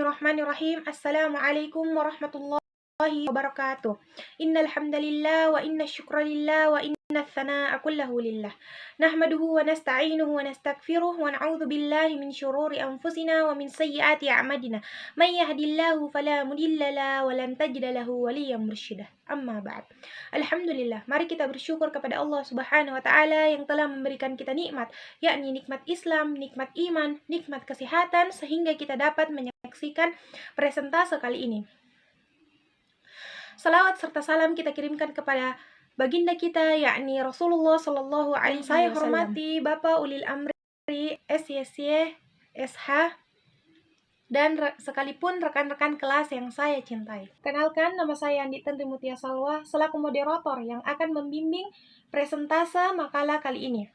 Bismillahirrahmanirrahim. Assalamualaikum warahmatullahi wabarakatuh. Innal hamdalillah wa inna syukra lillah wa inna tsanaa'a kullahu lillah. Nahmaduhu wa nasta'inuhu wa nastaghfiruh wa na'udzu billahi min syururi anfusina wa min sayyiati a'malina. May yahdihillahu fala mudilla lahu wa lan tajida lahu waliyyan mursyida. Amma ba'd. Alhamdulillah, mari kita bersyukur kepada Allah Subhanahu wa taala yang telah memberikan kita nikmat, yakni nikmat Islam, nikmat iman, nikmat kesehatan sehingga kita dapat menyaksikan presentase kali ini. Salawat serta salam kita kirimkan kepada baginda kita, yakni Rasulullah Shallallahu Alaihi Wasallam. Saya hormati Bapak Ulil Amri SYSY, SH, dan sekalipun rekan-rekan kelas yang saya cintai. Kenalkan, nama saya Andi Tendri Mutia Salwa selaku moderator yang akan membimbing presentase makalah kali ini.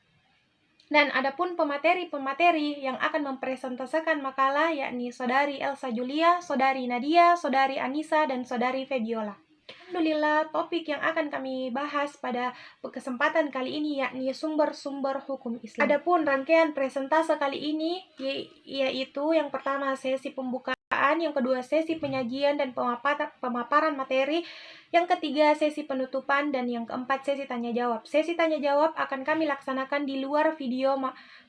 Dan adapun pemateri-pemateri yang akan mempresentasikan makalah yakni Saudari Elsa Julia, Saudari Nadia, Saudari Anissa, dan Saudari Febiola. Alhamdulillah, topik yang akan kami bahas pada kesempatan kali ini yakni sumber-sumber hukum Islam. Adapun rangkaian presentase kali ini yaitu yang pertama sesi pembukaan, yang kedua sesi penyajian dan pemaparan materi, yang ketiga sesi penutupan, dan yang keempat sesi tanya jawab. Sesi tanya jawab akan kami laksanakan di luar video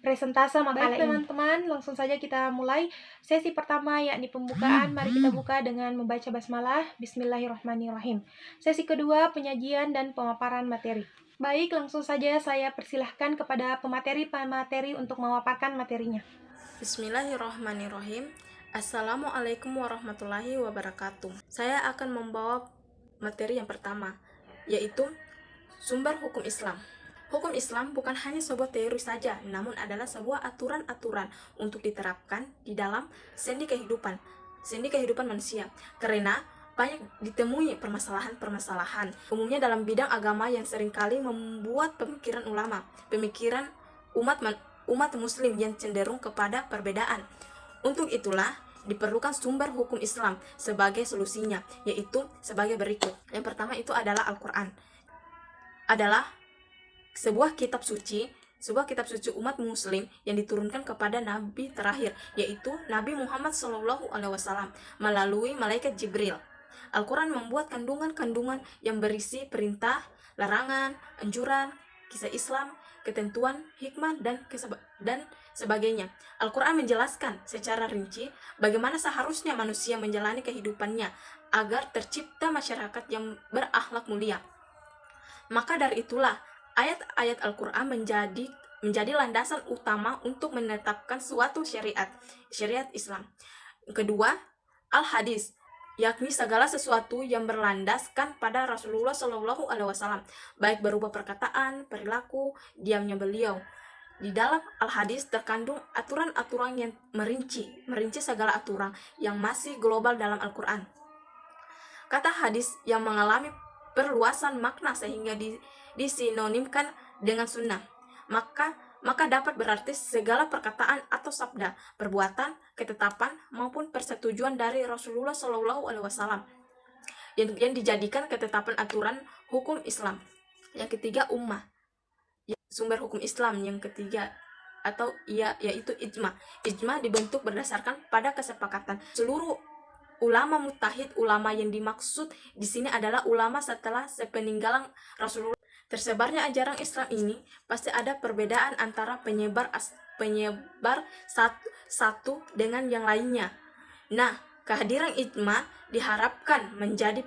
presentase makalah ini. Teman-teman, langsung saja kita mulai sesi pertama yakni pembukaan. Mari kita buka dengan membaca basmalah. Bismillahirrahmanirrahim. Sesi kedua penyajian dan pemaparan materi. Baik, langsung saja saya persilahkan kepada pemateri untuk memaparkan materinya. Bismillahirrahmanirrahim. Assalamualaikum warahmatullahi wabarakatuh. Saya akan membawa materi yang pertama, yaitu sumber hukum Islam. Hukum Islam bukan hanya sebuah teori saja, namun adalah sebuah aturan-aturan untuk diterapkan di dalam sendi kehidupan manusia. Karena banyak ditemui permasalahan-permasalahan, umumnya dalam bidang agama yang seringkali membuat pemikiran umat muslim yang cenderung kepada perbedaan. Untuk itulah diperlukan sumber hukum Islam sebagai solusinya, yaitu sebagai berikut. Yang pertama itu adalah Al-Quran. Adalah sebuah kitab suci umat muslim yang diturunkan kepada Nabi terakhir, yaitu Nabi Muhammad SAW melalui malaikat Jibril. Al-Quran membuat kandungan-kandungan yang berisi perintah, larangan, anjuran, kisah Islam, ketentuan, hikmah, dan sebagainya. Al-Quran menjelaskan secara rinci bagaimana seharusnya manusia menjalani kehidupannya agar tercipta masyarakat yang berakhlak mulia. Maka dari itulah ayat-ayat Al-Quran menjadi landasan utama untuk menetapkan suatu syariat Islam. Kedua, Al-Hadis, yakni segala sesuatu yang berlandaskan pada Rasulullah SAW, baik berupa perkataan, perilaku, diamnya beliau. Di dalam Al-Hadis terkandung aturan-aturan yang merinci segala aturan yang masih global dalam Al-Quran. Kata hadis yang mengalami perluasan makna sehingga disinonimkan dengan sunnah, maka dapat berarti segala perkataan atau sabda, perbuatan, ketetapan maupun persetujuan dari Rasulullah SAW yang dijadikan ketetapan aturan hukum Islam. Yang ketiga, ummah, sumber hukum Islam yang ketiga yaitu ijma. Ijma dibentuk berdasarkan pada kesepakatan seluruh ulama mujtahid. Ulama yang dimaksud di sini adalah ulama setelah sepeninggalan Rasulullah. Tersebarnya ajaran Islam ini pasti ada perbedaan antara penyebar satu dengan yang lainnya. Nah, kehadiran ijma diharapkan menjadi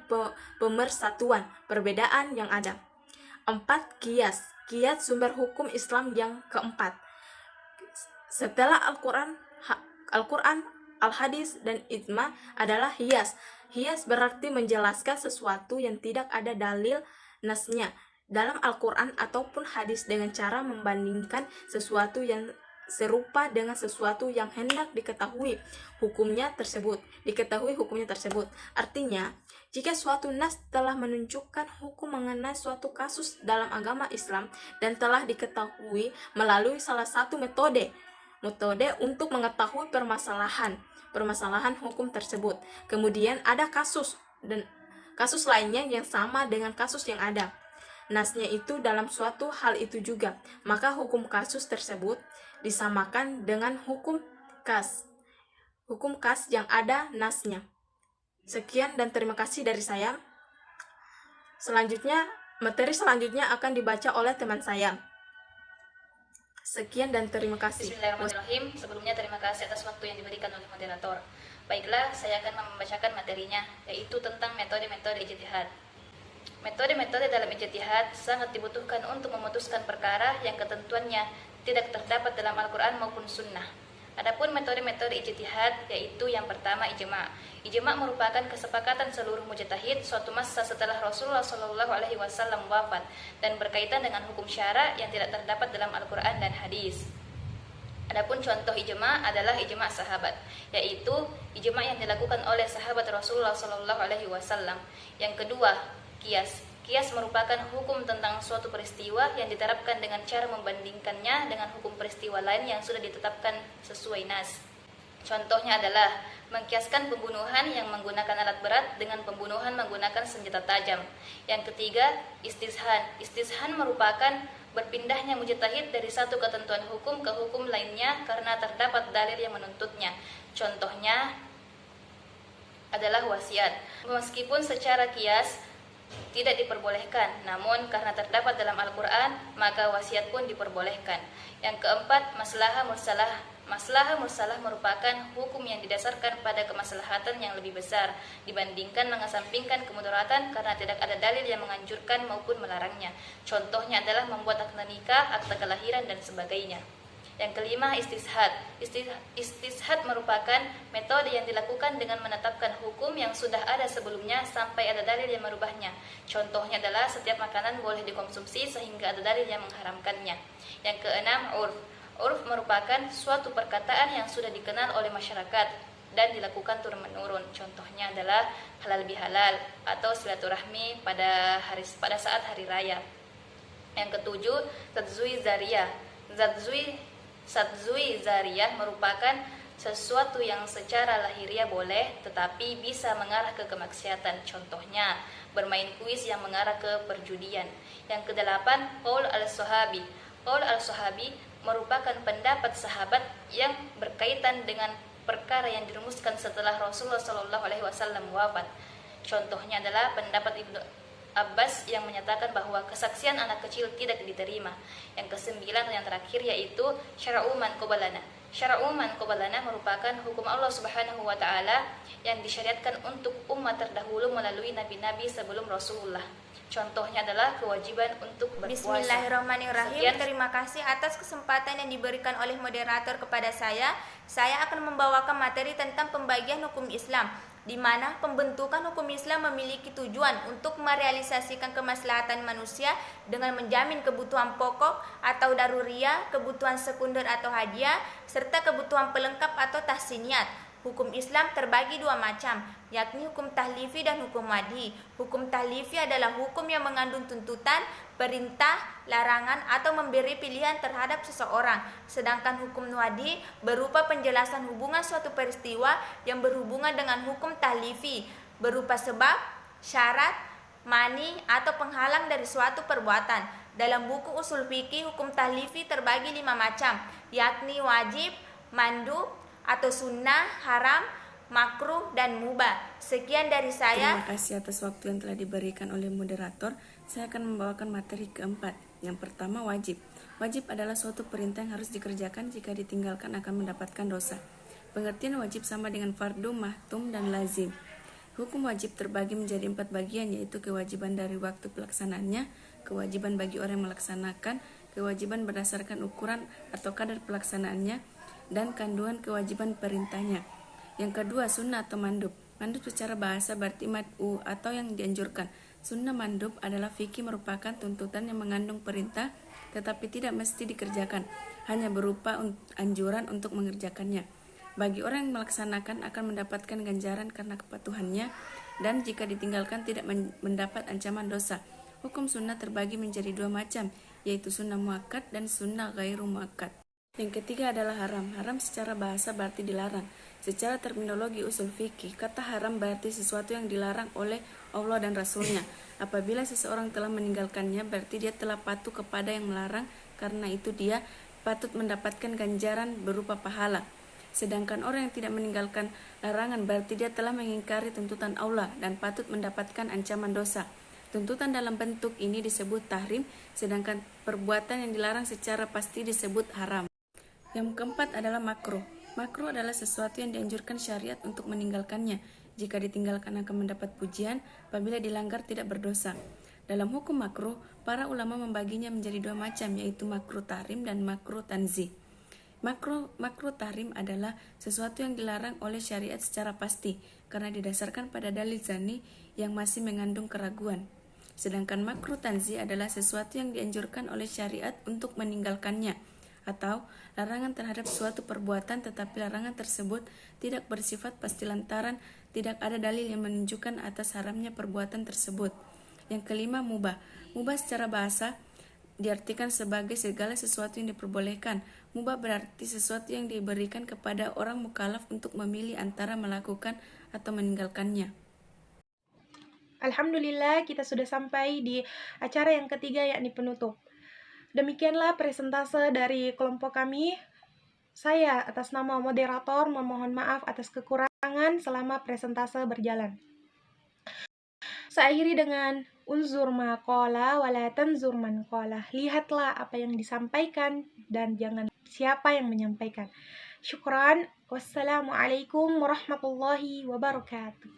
pemersatuan perbedaan yang ada. 4. Qiyas sumber hukum Islam yang keempat. Setelah Al-Quran, Al-Hadis, dan ijma adalah qiyas. Qiyas berarti menjelaskan sesuatu yang tidak ada dalil nasnya dalam Al-Quran ataupun hadis dengan cara membandingkan sesuatu yang serupa dengan sesuatu yang hendak diketahui hukumnya tersebut. Artinya, jika suatu nas telah menunjukkan hukum mengenai suatu kasus dalam agama Islam dan telah diketahui melalui salah satu metode untuk mengetahui permasalahan hukum tersebut, kemudian ada kasus lainnya yang sama dengan kasus yang ada nasnya itu dalam suatu hal itu juga, maka hukum kasus tersebut disamakan dengan hukum kas. hukum khas yang ada nasnya. Sekian dan terima kasih dari saya. Materi selanjutnya akan dibaca oleh teman saya. Sekian dan terima kasih. Bismillahirrahmanirrahim. Sebelumnya terima kasih atas waktu yang diberikan oleh moderator. Baiklah, saya akan membacakan materinya, yaitu tentang metode-metode ijtihad. Metode-metode dalam ijtihad sangat dibutuhkan untuk memutuskan perkara yang ketentuannya tidak terdapat dalam Al-Quran maupun Sunnah. Adapun metode-metode ijtihad, yaitu yang pertama ijma'. Ijma' merupakan kesepakatan seluruh mujtahid suatu masa setelah Rasulullah SAW wafat dan berkaitan dengan hukum syara yang tidak terdapat dalam Al-Quran dan hadis. Adapun contoh ijma' adalah ijma' sahabat, yaitu ijma' yang dilakukan oleh sahabat Rasulullah SAW. Yang kedua, qiyas. Qiyas merupakan hukum tentang suatu peristiwa yang diterapkan dengan cara membandingkannya dengan hukum peristiwa lain yang sudah ditetapkan sesuai nas. Contohnya adalah mengkiaskan pembunuhan yang menggunakan alat berat dengan pembunuhan menggunakan senjata tajam. Yang ketiga, istizhan. Istizhan merupakan berpindahnya mujtahid dari satu ketentuan hukum ke hukum lainnya karena terdapat dalil yang menuntutnya. Contohnya adalah wasiat. Meskipun secara qiyas tidak diperbolehkan, namun karena terdapat dalam Al-Quran, maka wasiat pun diperbolehkan. Yang keempat, maslahah mursalah. Maslahah mursalah merupakan hukum yang didasarkan pada kemaslahatan yang lebih besar dibandingkan mengesampingkan kemudaratan karena tidak ada dalil yang menganjurkan maupun melarangnya. Contohnya adalah membuat akta nikah, akta kelahiran, dan sebagainya. Yang kelima, istishad. Istishad merupakan metode yang dilakukan dengan menetapkan hukum yang sudah ada sebelumnya sampai ada dalil yang merubahnya. Contohnya adalah setiap makanan boleh dikonsumsi sehingga ada dalil yang mengharamkannya. Yang keenam, urf. Urf merupakan suatu perkataan yang sudah dikenal oleh masyarakat dan dilakukan turun-menurun. Contohnya adalah halal bihalal atau silaturahmi pada saat hari raya. Yang ketujuh, tadzui zariyah. Sadzui zariyah merupakan sesuatu yang secara lahiriah boleh tetapi bisa mengarah ke kemaksiatan. Contohnya, bermain kuis yang mengarah ke perjudian. Yang kedelapan, qaul al-sahabi. Qaul al-sahabi merupakan pendapat sahabat yang berkaitan dengan perkara yang dirumuskan setelah Rasulullah SAW wafat. Contohnya adalah pendapat Ibnu Abbas yang menyatakan bahwa kesaksian anak kecil tidak diterima. Yang kesembilan yang terakhir yaitu syara'u man qabalana. Syara'u man qabalana merupakan hukum Allah Subhanahu wa taala yang disyariatkan untuk umat terdahulu melalui nabi-nabi sebelum Rasulullah. Contohnya adalah kewajiban untuk berpuasa. Bismillahirrahmanirrahim. Terima kasih atas kesempatan yang diberikan oleh moderator kepada saya. Saya akan membawakan materi tentang pembagian hukum Islam, di mana pembentukan hukum Islam memiliki tujuan untuk merealisasikan kemaslahatan manusia dengan menjamin kebutuhan pokok atau daruriyah, kebutuhan sekunder atau hadiah, serta kebutuhan pelengkap atau tahsiniyat. Hukum Islam terbagi dua macam, yakni hukum tahlifi dan hukum madhi. Hukum tahlifi adalah hukum yang mengandung tuntutan, perintah, larangan, atau memberi pilihan terhadap seseorang. Sedangkan hukum madhi berupa penjelasan hubungan suatu peristiwa yang berhubungan dengan hukum tahlifi, berupa sebab, syarat, mani, atau penghalang dari suatu perbuatan. Dalam buku usul fikih, hukum tahlifi terbagi 5 macam, yakni wajib, mandub, atau sunnah, haram, makruh, dan mubah. Sekian dari saya. Terima kasih atas waktu yang telah diberikan oleh moderator. Saya akan membawakan materi keempat. Yang pertama, wajib. Wajib adalah suatu perintah yang harus dikerjakan, jika ditinggalkan akan mendapatkan dosa. Pengertian wajib sama dengan fardu, mahtum, dan lazim. Hukum wajib terbagi menjadi 4 bagian, yaitu kewajiban dari waktu pelaksanaannya, kewajiban bagi orang yang melaksanakan, kewajiban berdasarkan ukuran atau kadar pelaksanaannya, dan kandungan kewajiban perintahnya. Yang kedua, sunnah atau mandub. Mandub secara bahasa berarti mad'u atau yang dianjurkan. Sunnah mandub adalah fikih, merupakan tuntutan yang mengandung perintah tetapi tidak mesti dikerjakan, hanya berupa anjuran untuk mengerjakannya. Bagi orang yang melaksanakan akan mendapatkan ganjaran karena kepatuhannya, dan jika ditinggalkan tidak mendapat ancaman dosa. Hukum sunnah terbagi menjadi 2 macam, yaitu sunnah muakkad dan sunnah ghairu muakkad. Yang ketiga adalah haram. Haram secara bahasa berarti dilarang. Secara terminologi usul fikih, kata haram berarti sesuatu yang dilarang oleh Allah dan Rasulnya. Apabila seseorang telah meninggalkannya, berarti dia telah patuh kepada yang melarang, karena itu dia patut mendapatkan ganjaran berupa pahala. Sedangkan orang yang tidak meninggalkan larangan berarti dia telah mengingkari tuntutan Allah dan patut mendapatkan ancaman dosa. Tuntutan dalam bentuk ini disebut tahrim, sedangkan perbuatan yang dilarang secara pasti disebut haram. Yang keempat adalah makruh. Makruh adalah sesuatu yang dianjurkan syariat untuk meninggalkannya. Jika ditinggalkan akan mendapat pujian, apabila dilanggar tidak berdosa. Dalam hukum makruh, para ulama membaginya menjadi dua macam, yaitu makruh tahrim dan makruh tanzih. Makruh tahrim adalah sesuatu yang dilarang oleh syariat secara pasti karena didasarkan pada dalil zani yang masih mengandung keraguan. Sedangkan makruh tanzih adalah sesuatu yang dianjurkan oleh syariat untuk meninggalkannya, atau larangan terhadap suatu perbuatan tetapi larangan tersebut tidak bersifat pasti lantaran tidak ada dalil yang menunjukkan atas haramnya perbuatan tersebut. Yang kelima, mubah. Mubah secara bahasa diartikan sebagai segala sesuatu yang diperbolehkan. Mubah berarti sesuatu yang diberikan kepada orang mukallaf untuk memilih antara melakukan atau meninggalkannya. Alhamdulillah, kita sudah sampai di acara yang ketiga, yakni penutup. Demikianlah presentase dari kelompok kami. Saya atas nama moderator memohon maaf atas kekurangan selama presentase berjalan. Saya akhiri dengan unzur ma qala wala tanzur man qala. Lihatlah apa yang disampaikan dan jangan siapa yang menyampaikan. Syukran. Wassalamualaikum warahmatullahi wabarakatuh.